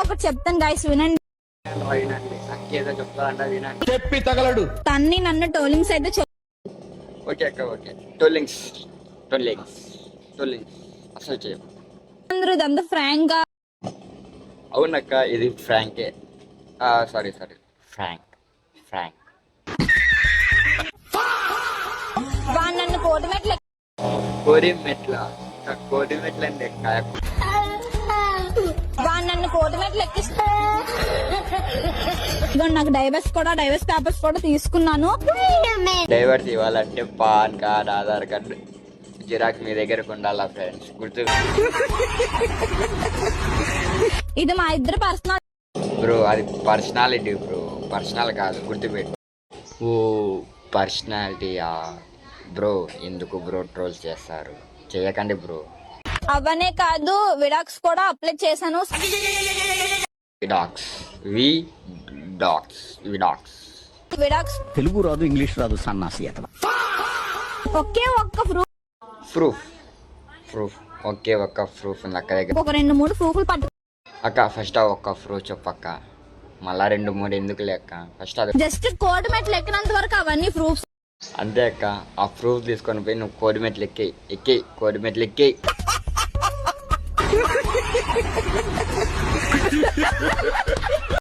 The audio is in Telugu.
ఒకటి చెప్తాను గైస్ వినండి. ఏదో చెప్తా వినండి. చెప్పి తగలడు. తన్ని నన్ను టోలింగ్స్ అయితే ఓకే అక్క ఓకే. టోలింగ్స్ అసలు చేయ అందరూ ఇదంతా ఫ్రాంక్ గా. అవునక్క ఇది ఫ్రాంకే. Sorry Frank. వాడు నన్ను కోటిమెట్లు కోడిమెట్లండి వాడు నన్ను కోటిమెట్లు ఎక్కిస్తా. ఇదిగో నాకు డైవర్స్ పేపర్స్ కూడా తీసుకున్నాను. డైవర్స్ ఇవ్వాలంటే PAN card, Aadhaar card, Xerox మీ దగ్గరకు ఉండాలా ఫ్రెండ్స్, గుర్తు. ఇది మా ఇద్దరు పర్సనల్ బ్రో, అది పర్సనాలిటీ బ్రో, పర్సనల్ కాదు, గుర్తుపెట్టు. ఓ పర్సనాలిటీయా బ్రో? ఎందుకు బ్రో ట్రోల్స్ చేస్తారు? చేయకండి బ్రో. అవనే కాదు, విడాక్స్ కూడా అప్లై చేశాను. విడాక్స్ తెలుగు రాదు, ఇంగ్లీష్ రాదు, సన్నాసి అతను. ఒకే ఒక్క ప్రూఫ్ ఒకే ఒక్క ప్రూఫ్ ఉంది అక్క దగ్గర. ఒక 2-3 ప్రూఫ్లు పట్టు అక్క ఫస్ట్ ఒక్క ప్రూఫ్ చెప్పక్క, మళ్ళా 2-3 ఎందుకు లెక్క. ఫస్ట్ అది జస్ట్ కోర్టు మెట్లు ఎక్కినంత వరకు అవన్నీ ప్రూఫ్స్. అంతే అక్క. ఆ ప్రూఫ్ తీసుకొని పోయి నువ్వు కోడిమెట్లు ఎక్కేయి.